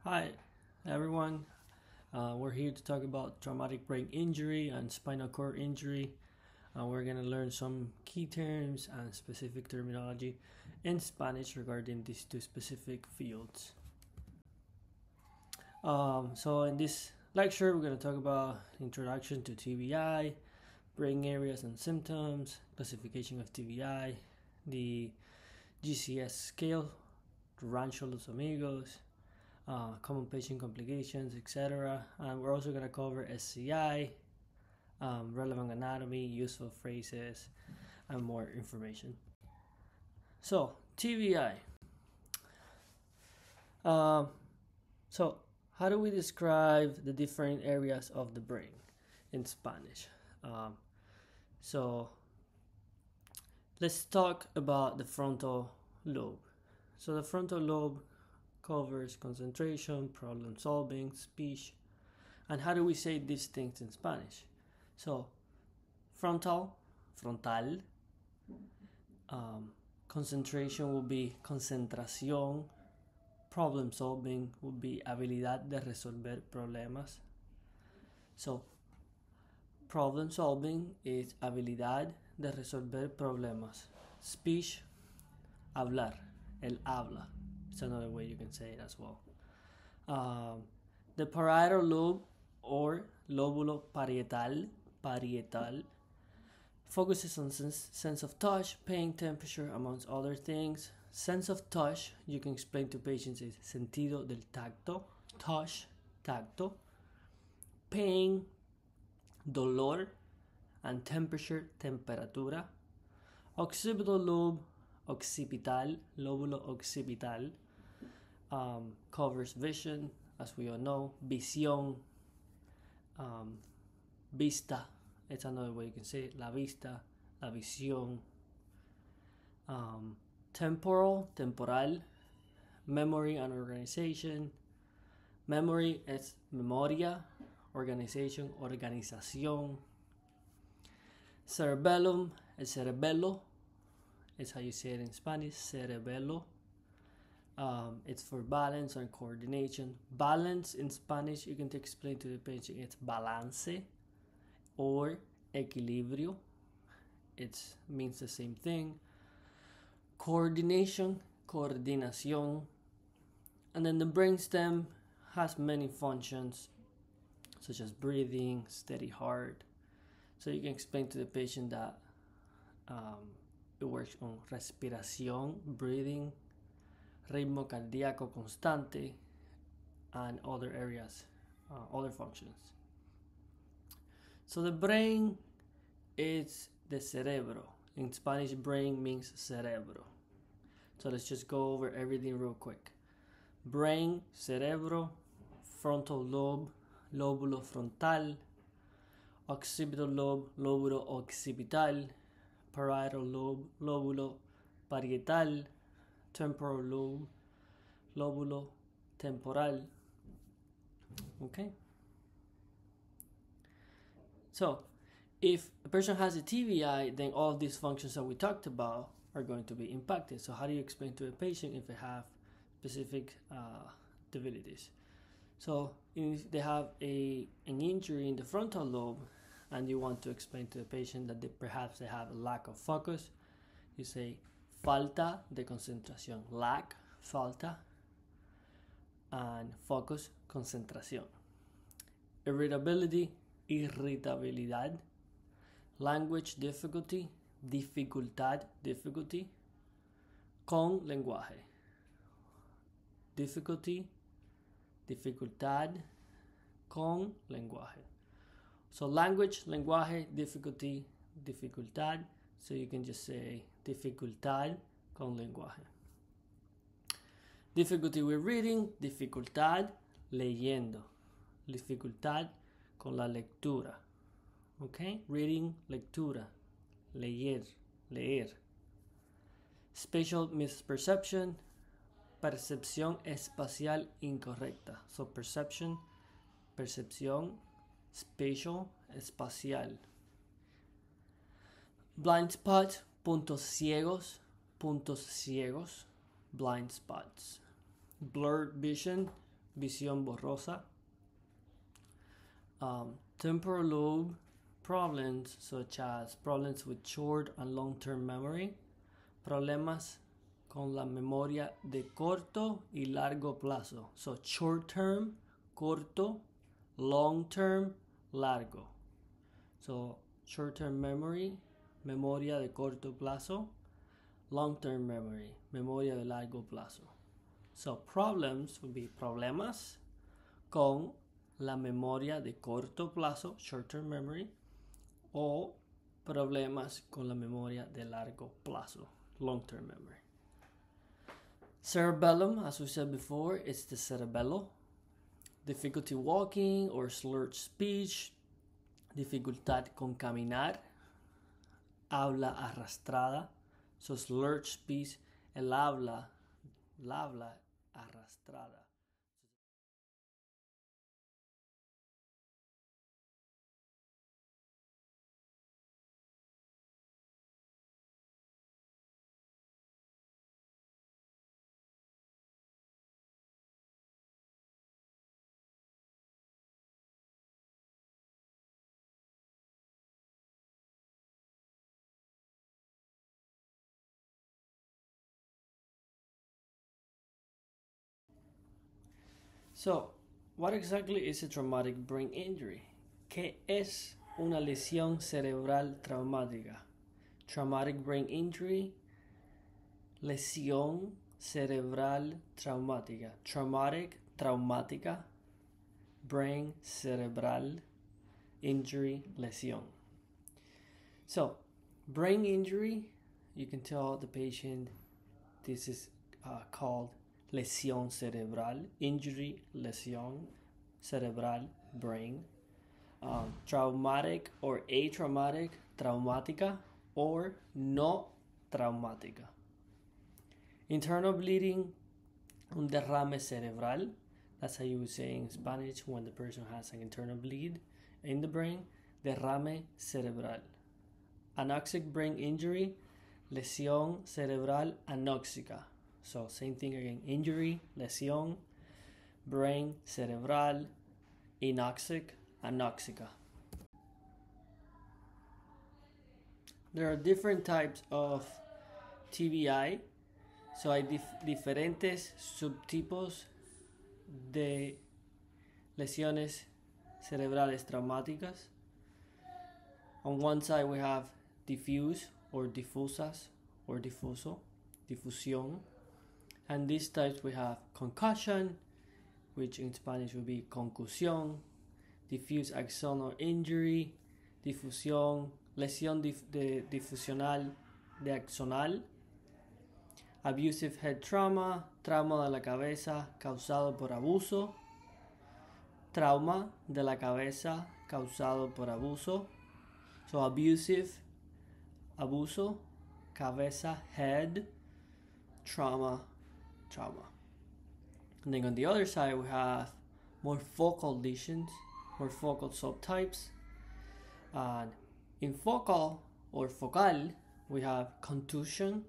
Hi, everyone. We're here to talk about traumatic brain injury and spinal cord injury. We're going to learn some key terms and specific terminology in Spanish regarding these two specific fields. So in this lecture, we're going to talk about introduction to TBI, brain areas and symptoms, classification of TBI, the GCS scale, Rancho Los Amigos, common patient complications, etc. And we're also going to cover SCI, relevant anatomy, useful phrases, and more information. So, TBI. So, how do we describe the different areas of the brain in Spanish? So, let's talk about the frontal lobe. So, the frontal lobe covers concentration, problem solving, speech. And how do we say these things in Spanish? So, frontal, concentration will be concentración, problem solving would be habilidad de resolver problemas. So, problem solving is habilidad de resolver problemas. Speech, hablar, el habla. It's another way you can say it as well. The parietal lobe or lóbulo parietal focuses on sense of touch, pain, temperature, amongst other things. Sense of touch, you can explain to patients, is sentido del tacto, touch, tacto. Pain, dolor, and temperature, temperatura. Occipital lobe, occipital, lóbulo occipital, covers vision, as we all know, visión, vista, it's another way you can say it, la vista, la visión. Temporal, memory and organization. Memory is memoria, organization, organización. Cerebellum, el cerebelo, is how you say it in Spanish, cerebelo. It's for balance and coordination. Balance in Spanish, you can explain to the patient, it's balance or equilibrio. It means the same thing. Coordination, coordinación. And then the brainstem has many functions, such as breathing, steady heart. So you can explain to the patient that it works on respiración, breathing, ritmo cardíaco constante, and other areas, other functions. So the brain is the cerebro. In Spanish, brain means cerebro. So let's just go over everything real quick. Brain, cerebro, frontal lobe, lóbulo frontal, occipital lobe, lóbulo occipital, parietal lobe, lóbulo parietal, temporal lobe, lóbulo temporal. Okay? So, if a person has a TBI, then all of these functions that we talked about are going to be impacted. So how do you explain to a patient if they have specific debilities? So if they have an injury in the frontal lobe and you want to explain to the patient that perhaps they have a lack of focus, you say falta de concentración, lack, falta, and focus, concentración. Irritability, irritabilidad. Language difficulty, dificultad, difficulty. Con lenguaje. Difficulty, dificultad, con lenguaje. So language, lenguaje, difficulty, dificultad. So you can just say dificultad con lenguaje. Difficulty with reading, dificultad leyendo. Dificultad con la lectura. Okay? Reading, lectura. Leer. Spatial misperception, percepción espacial incorrecta. So percepción, spatial, espacial. Blind spot, puntos ciegos, blind spots. Blurred vision, visión borrosa, temporal lobe problems such as problems with short and long-term memory, problemas con la memoria de corto y largo plazo. So short term, corto, long term, largo. So short term memory, memoria de corto plazo, long term memory, memoria de largo plazo. So problems would be problemas con la memoria de corto plazo, short term memory, o problemas con la memoria de largo plazo, long term memory. Cerebellum, as we said before, it's the cerebello. Difficulty walking or slurred speech, dificultad con caminar, habla arrastrada. So slurred speech, el habla, la habla arrastrada. So, what exactly is a traumatic brain injury? ¿Qué es una lesión cerebral traumática? Traumatic brain injury, lesión cerebral traumática. Traumatic, traumática, brain, cerebral, injury, lesión. So, brain injury, you can tell the patient this is called lesión cerebral, injury, lesión cerebral, brain. Traumatic or atraumatic, traumática, or no traumática. Internal bleeding, un derrame cerebral. That's how you would say in Spanish when the person has an internal bleed in the brain. Derrame cerebral. Anoxic brain injury, lesión cerebral anóxica. So same thing again, injury, lesión, brain, cerebral, anoxic, anóxica. There are different types of TBI. So hay diferentes subtipos de lesiones cerebrales traumáticas. On one side we have diffuse or diffusas or difuso, difusión. And these types we have concussion, which in Spanish would be concusión, diffuse axonal injury, difusión, lesión difusional de axonal, abusive head trauma, trauma de la cabeza causado por abuso, trauma de la cabeza causado por abuso. So abusive, abuso, cabeza, head, trauma. And then on the other side we have more focal lesions, more focal subtypes. And in focal or focal we have contusion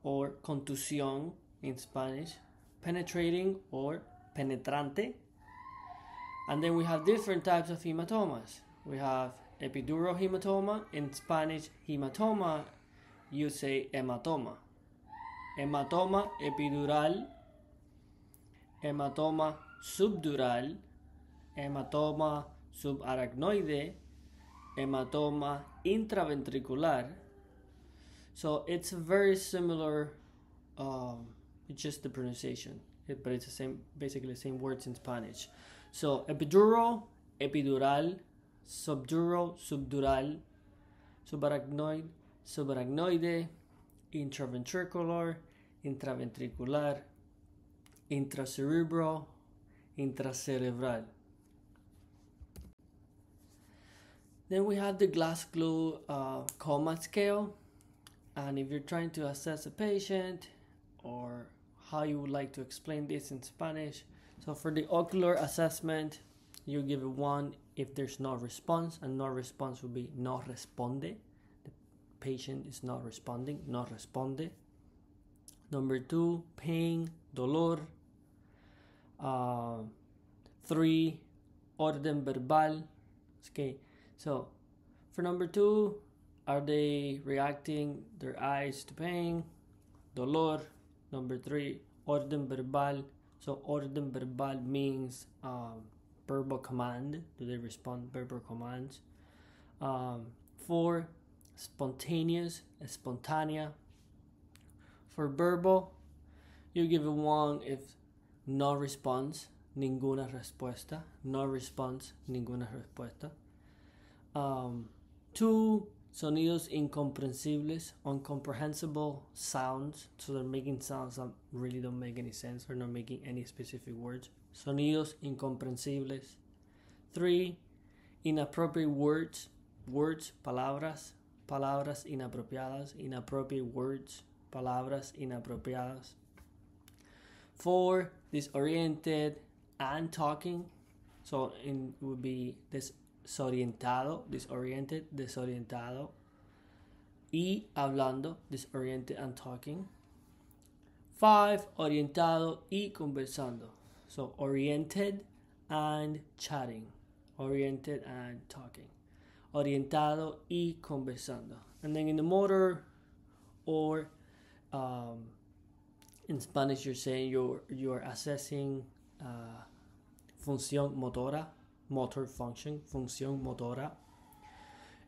or contusión in Spanish, penetrating or penetrante. And then we have different types of hematomas. We have epidural hematoma, in Spanish hematoma you say hematoma. Hematoma epidural, hematoma subdural, hematoma subarachnoide, hematoma intraventricular. So it's very similar, it's just the pronunciation, but it's the same, basically the same words in Spanish. So epidural, epidural, subdural, subdural, subarachnoid, subarachnoide, intraventricular, intraventricular, intracerebral, intracerebral. Then we have the Glasgow coma scale, and if you're trying to assess a patient or how you would like to explain this in Spanish, so for the ocular assessment you give it 1 if there's no response, and no response would be no responde. Patient is not responding, no responde. Number 2, pain, dolor. 3, orden verbal. Okay, so for number 2, are they reacting their eyes to pain, dolor? Number 3, orden verbal. So orden verbal means verbal command. Do they respond verbal commands? 4, spontaneous, espontánea. For verbal, you give a 1 if no response, ninguna respuesta. No response, ninguna respuesta. 2, sonidos incomprensibles, incomprehensible sounds. So they're making sounds that really don't make any sense. They're not making any specific words. Sonidos incomprensibles. 3, inappropriate words, palabras, palabras inapropiadas, inappropriate words, palabras inapropiadas. 4, disoriented and talking. So it would be desorientado, disoriented, desorientado. Y hablando, disoriented and talking. 5, orientado y conversando. So oriented and chatting, oriented and talking. Orientado y conversando. And then in the motor, or in Spanish, you're saying you're assessing función motora, motor function, función motora.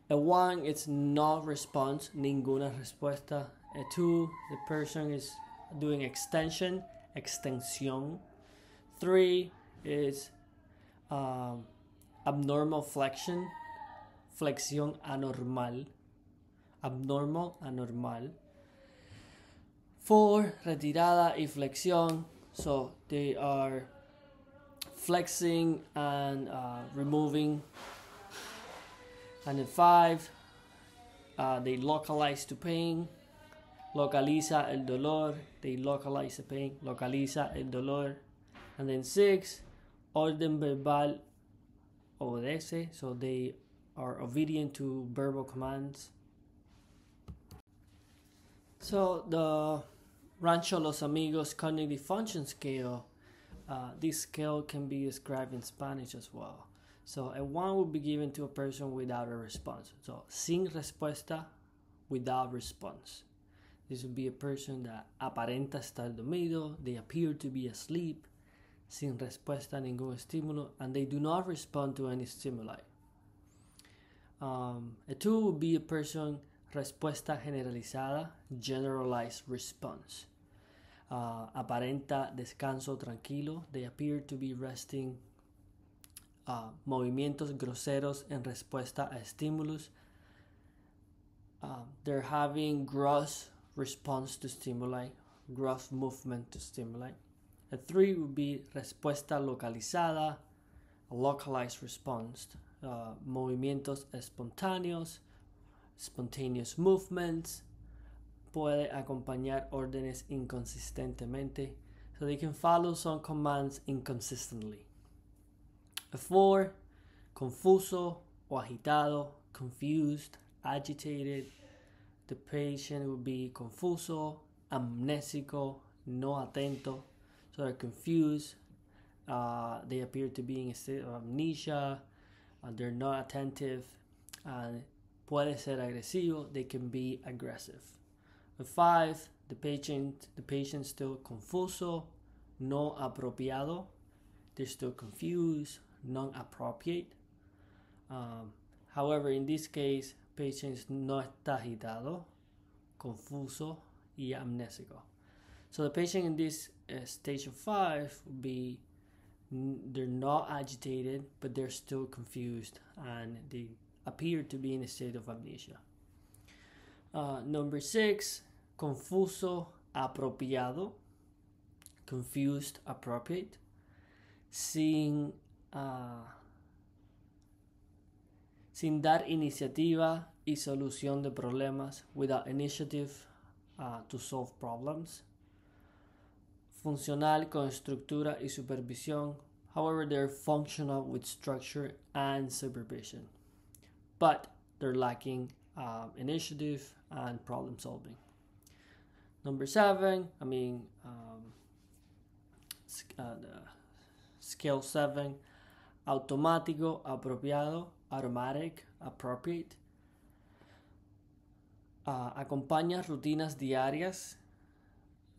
A 1, it's no response, ninguna respuesta. A 2, the person is doing extension, extensión. 3 is abnormal flexion, flexión anormal, abnormal, anormal. 4, retirada y flexión. So they are flexing and removing. And then 5, they localize to pain. Localiza el dolor. They localize the pain. Localiza el dolor. And then 6, orden verbal obedece. So they are obedient to verbal commands. So the Rancho Los Amigos Cognitive Function Scale, this scale can be described in Spanish as well. So a 1 would be given to a person without a response. So sin respuesta, without response. This would be a person that aparenta estar dormido, they appear to be asleep, sin respuesta a ningún estímulo, and they do not respond to any stimuli. A 2 would be a person respuesta generalizada, generalized response. Aparenta descanso tranquilo. They appear to be resting. Movimientos groseros en respuesta a estímulos. They're having gross response to stimuli, gross movement to stimuli. A 3 would be respuesta localizada, a localized response. Movimientos espontáneos, spontaneous movements. Puede acompañar órdenes inconsistentemente. So they can follow some commands inconsistently. A 4, confuso o agitado, confused, agitated. The patient will be confuso, amnésico, no atento. So they're confused. They appear to be in a state of amnesia. They're not attentive. And puede ser agresivo. They can be aggressive. A 5, the patient still confuso, no apropiado. They're still confused, non-appropriate. However, in this case, patient no está agitado, confuso, y amnésico. So the patient in this stage of 5 would be, they're not agitated, but they're still confused, and they appear to be in a state of amnesia. Number 6, confuso, apropiado, confused, appropriate, sin dar iniciativa y solución de problemas, without initiative to solve problems. Funcional con estructura y supervisión. However, they're functional with structure and supervision, but they're lacking initiative and problem solving. Number 7, Scale 7, automático, apropiado, automatic, appropriate. Acompaña rutinas diarias.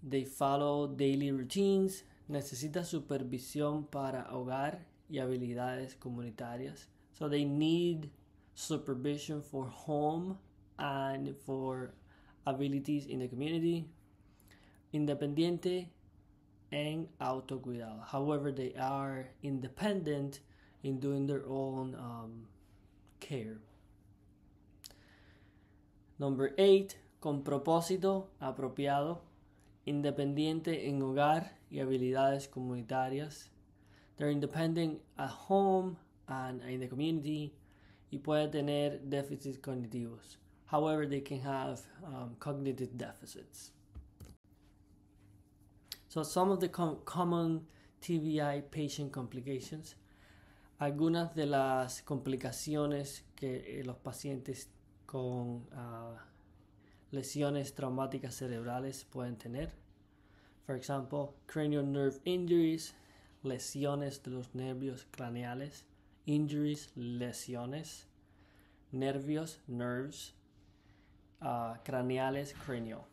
They follow daily routines. Necesita supervisión para hogar y habilidades comunitarias. So they need supervision for home and for abilities in the community. Independiente en autocuidado. However, they are independent in doing their own care. Number 8, con propósito apropiado, independiente en hogar y habilidades comunitarias. They're independent at home and in the community, y puede tener déficits cognitivos. However, they can have cognitive deficits. So some of the common TBI patient complications. Algunas de las complicaciones que los pacientes con lesiones traumáticas cerebrales pueden tener. For example, cranial nerve injuries, lesiones de los nervios craneales, injuries, lesiones, nervios, nerves, craneales, cranial.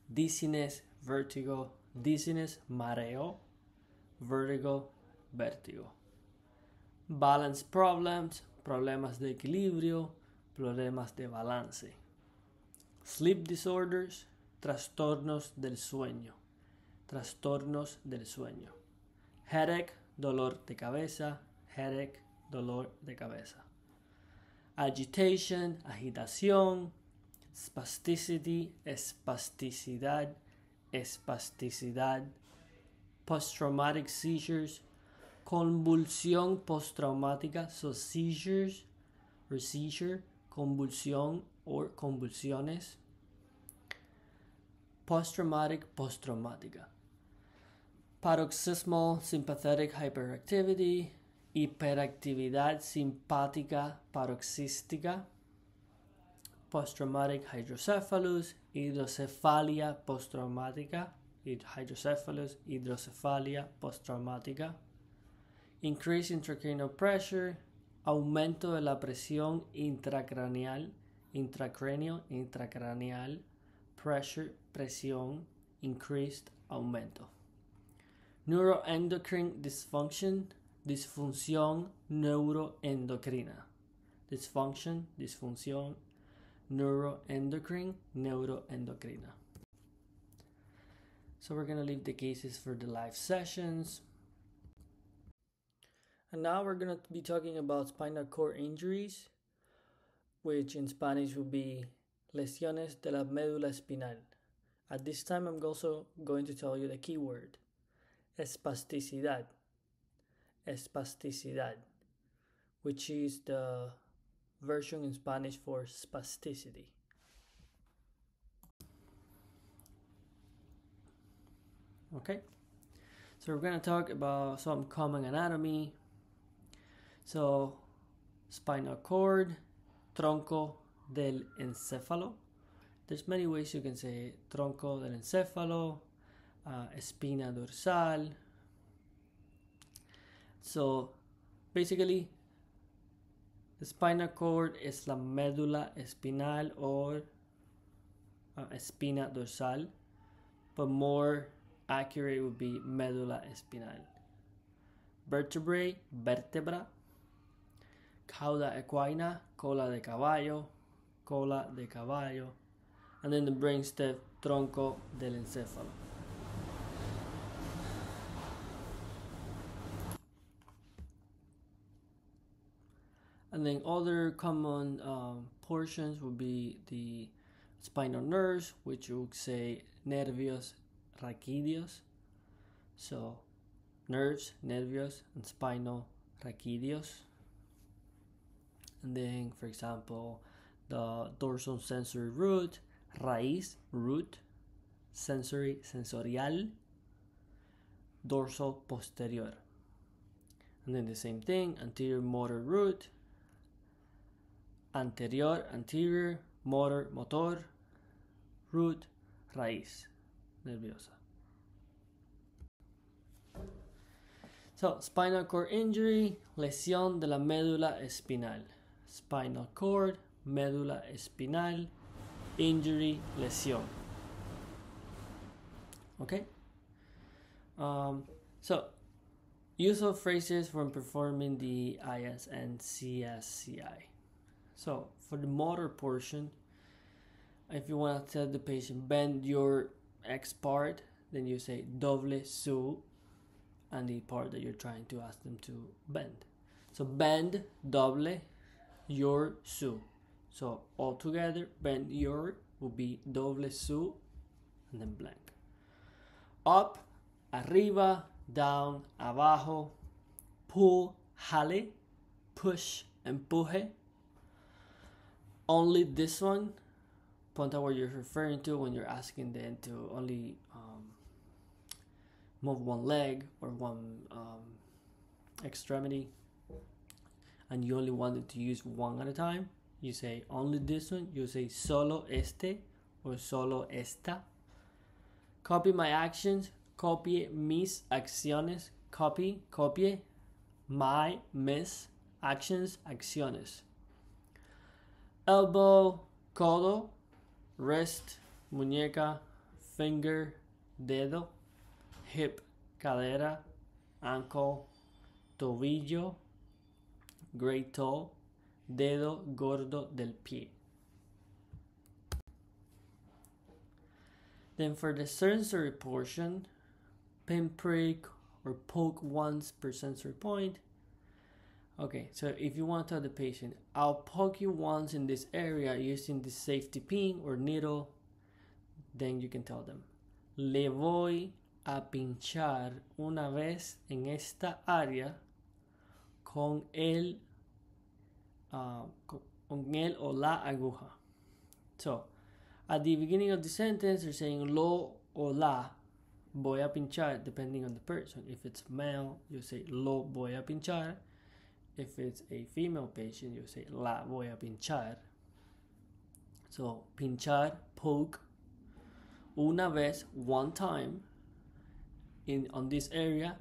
Dizziness, vertigo, dizziness, mareo, vertigo, vértigo. Balance problems, problemas de equilibrio, problemas de balance. Sleep disorders, trastornos del sueño. Trastornos del sueño. Headache, dolor de cabeza. Headache, dolor de cabeza. Agitation, agitación. Spasticity, espasticidad. Espasticidad. Post-traumatic seizures. Convulsión postraumática, so seizures or seizure, convulsión or convulsiones. Post-traumatic, post-traumática. Paroxysmal sympathetic hyperactivity, hiperactividad simpática paroxística. Post-traumatic hydrocephalus, hidrocefalia postraumática, hydrocephalus, hidrocefalia postraumática. Increase intracranial pressure, aumento de la presión intracraneal, intracranial, intracraneal, pressure, presión, increased, aumento. Neuroendocrine dysfunction, disfunción neuroendocrina. Dysfunction, disfunción neuroendocrine, neuroendocrina. So we're going to leave the cases for the live sessions. And now we're going to be talking about spinal cord injuries, which in Spanish would be lesiones de la médula espinal. At this time, I'm also going to tell you the keyword, espasticidad. Espasticidad, which is the version in Spanish for spasticity. Okay, so we're going to talk about some common anatomy. So, spinal cord, tronco del encéfalo. There's many ways you can say tronco del encéfalo, espina dorsal. So, basically, the spinal cord is la médula espinal or espina dorsal, but more accurate would be médula espinal. Vertebrae, vértebra. Cauda equina, cola de caballo, and then the brainstem, tronco del encéfalo. And then other common portions would be the spinal nerves, which you would say nervios raquídeos. So nerves, nervios, and spinal raquídeos. And then, for example, the dorsal sensory root, raíz, root, sensory, sensorial, dorsal posterior. And then the same thing, anterior motor root, anterior, anterior, motor, motor, root, raíz nerviosa. So, spinal cord injury, lesión de la médula espinal. Spinal cord, médula espinal, injury, lesión. Okay? So, use of phrases when performing the IS and CSCI. So, for the motor portion, if you want to tell the patient, bend your X part, then you say doble su, and the part that you're trying to ask them to bend. So bend, doble, your su. So all together, bend your will be doble su, and then blank. Up, arriba, down, abajo, pull, jale, push, empuje. Only this one, point out what you're referring to when you're asking them to only move one leg or one extremity, and you only wanted to use one at a time. You say only this one. You say solo este or solo esta. Copy my actions. Copie mis acciones. Copie my, mis, actions, acciones. Elbow, codo, wrist, muñeca, finger, dedo, hip, cadera, ankle, tobillo, great toe, dedo gordo del pie. Then for the sensory portion, pinprick or poke once per sensory point. Okay, so if you want to tell the patient, I'll poke you once in this area using the safety pin or needle, then you can tell them, le voy a pinchar una vez en esta área con el o la aguja. So, at the beginning of the sentence, they're saying lo o la voy a pinchar, depending on the person. If it's male, you say lo voy a pinchar. If it's a female patient, you say la voy a pinchar. So, pinchar, poke, una vez, one time, on this area,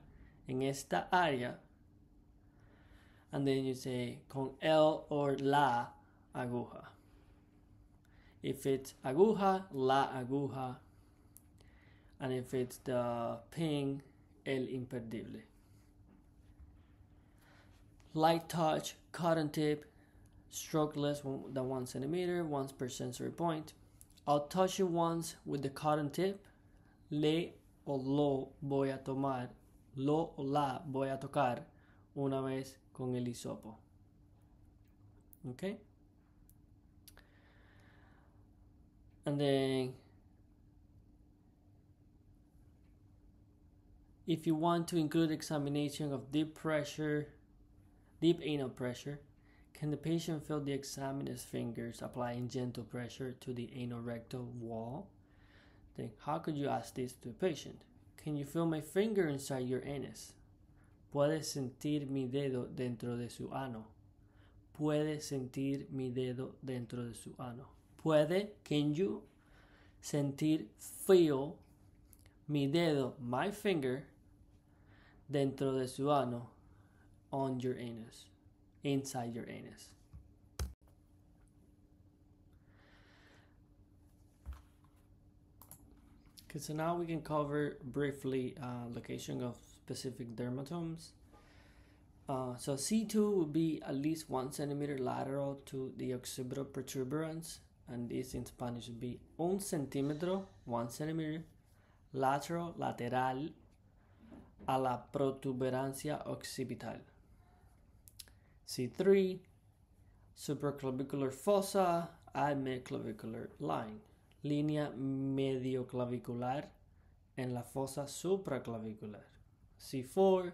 en esta área, and then you say con el or la aguja. If it's aguja, la aguja, and if it's the pin, el imperdible. Light touch, cotton tip, stroke less than 1 centimeter, once per sensory point. I'll touch you once with the cotton tip. Le o lo voy a tomar, lo o la voy a tocar una vez con el hisopo. Okay? And then if you want to include examination of deep anal pressure, can the patient feel the examiner's fingers applying gentle pressure to the anorectal wall? Then how could you ask this to a patient? Can you feel my finger inside your anus? ¿Puedes sentir mi dedo dentro de su ano? ¿Puede sentir mi dedo dentro de su ano? ¿Puede, can you, sentir, feel, mi dedo, my finger, dentro de su ano, on your anus, inside your anus? Okay, so now we can cover briefly location of specific dermatomes. So C2 would be at least 1 centimeter lateral to the occipital protuberance, and this in Spanish would be 1 centímetro, 1 centimeter, lateral, lateral, a la protuberancia occipital. C3, supraclavicular fossa at midclavicular line. Línea medioclavicular en la fosa supraclavicular. C4,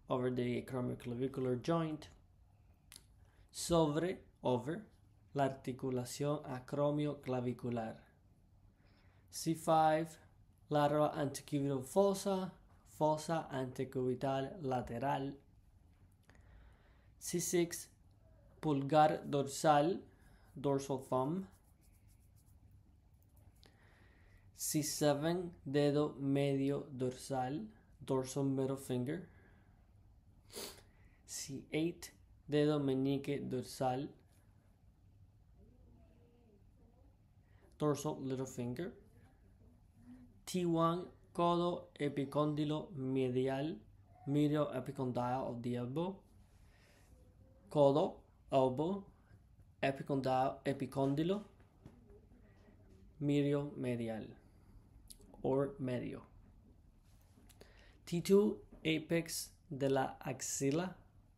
over the acromioclavicular joint. Over, la articulación acromioclavicular. C5, lateral antecubital fossa, fosa antecubital lateral. C6, pulgar dorsal, dorsal thumb. C7, dedo medio dorsal, dorsal middle finger. C8, dedo meñique dorsal, dorsal little finger. T1, codo epicóndilo medial, medial epicondyle of the elbow. Codo, elbow, epicóndilo, medial or medio. T2, apex de la axila,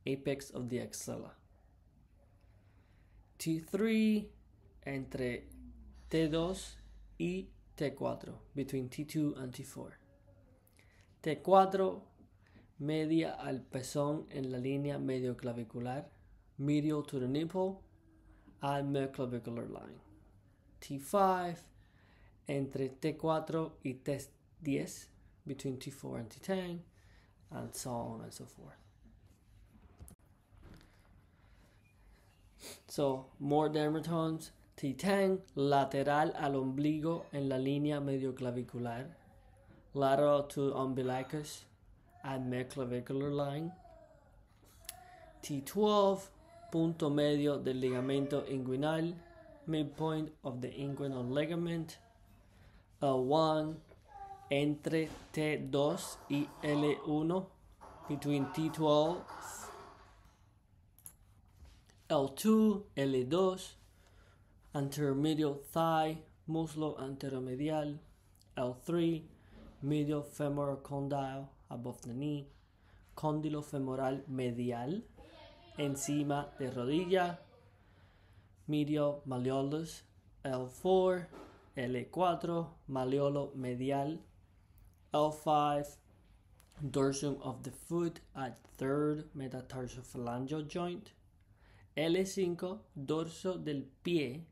apex of the axilla. T3, entre T2 y T4, between T2 and T4. T4, media al pezón en la línea medioclavicular, medial to the nipple and midclavicular line. T5, entre T4 y T10, between T4 and T10, and so on and so forth. So, more dermatomes. T10, lateral al ombligo en la línea medioclavicular, lateral to umbilicus and midclavicular line. T12, punto medio del ligamento inguinal, midpoint of the inguinal ligament. L1, entre T2 y L1, between T12. L2, L2, anteromedial thigh, muslo anteromedial. L3, medial femoral condyle, above the knee. Cóndilo femoral medial, encima de rodilla. Medial malleolus. L4, L4, malleolo medial. L5, dorsum of the foot at third metatarsophalangeal joint. L5, dorso del pie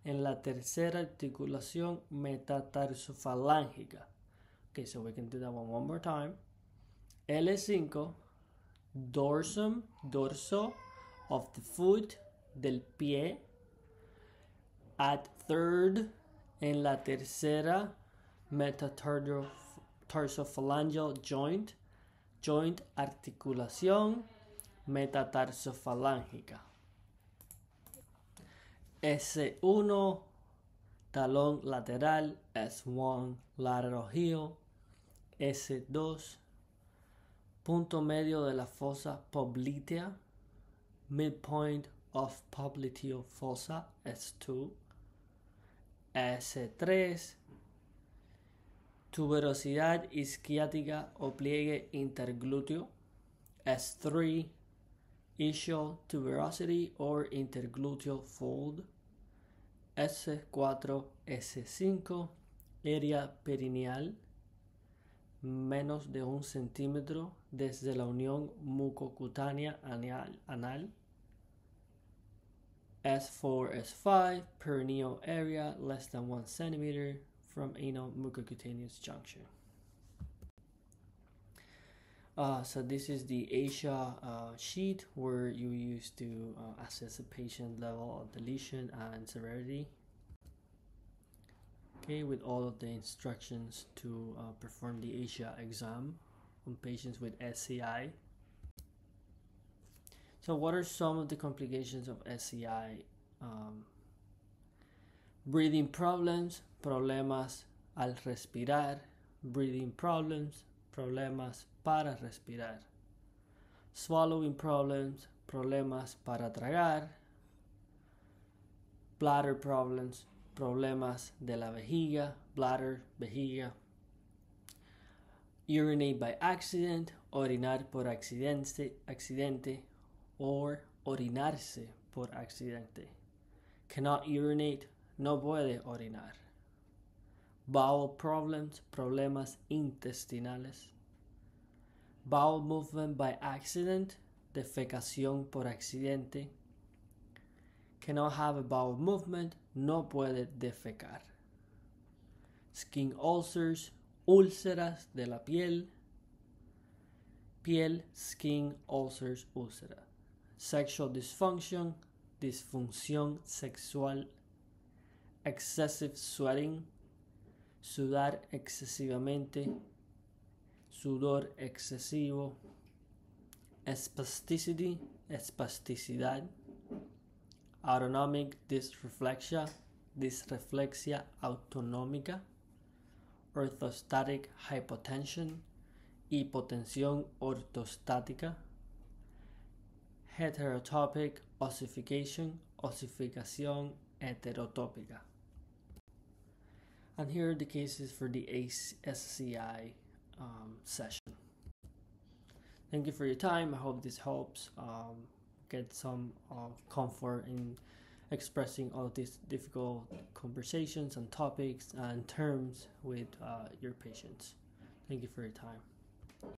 en la tercera articulación metatarsofalángica. Okay, so we can do that one more time. L5, dorso of the foot del pie at third en la tercera metatarsophalangeal joint, articulación metatarsofalángica. S1, talón lateral. S1, lateral heel. S2, punto medio de la fosa poplitea, midpoint of popliteal fossa. S2. S3, tuberosidad isquiática o pliegue interglúteo. S3, ischial tuberosity or intergluteal fold. S4, S5, área perineal, menos de 1 centímetro desde la unión mucocutánea anal. S4, S5, perineal area less than 1 centimeter from anal mucocutaneous junction. So this is the ASIA sheet where you use to assess a patient level of deletion and severity. Okay, with all of the instructions to perform the ASIA exam on patients with SCI. So what are some of the complications of SCI? Breathing problems, problemas al respirar, breathing problems, problemas para respirar. Swallowing problems, problemas para tragar. Bladder problems, problemas de la vejiga, bladder, vejiga. Urinate by accident, orinar por accidente, or orinarse por accidente. Cannot urinate, no puede orinar. Bowel problems, problemas intestinales. Bowel movement by accident, defecación por accidente. Cannot have a bowel movement, no puede defecar. Skin ulcers, úlceras de la piel. Piel, skin, ulcers, úlcera. Sexual dysfunction, disfunción sexual. Excessive sweating, sudar excesivamente. Sudor excesivo. espasticidad, autonomic dysreflexia autonómica, orthostatic hypotension, hipotensión ortostática, heterotopic ossificación heterotópica. And here are the cases for the SCI session. Thank you for your time. I hope this helps get some comfort in expressing all these difficult conversations and topics and terms with your patients. Thank you for your time.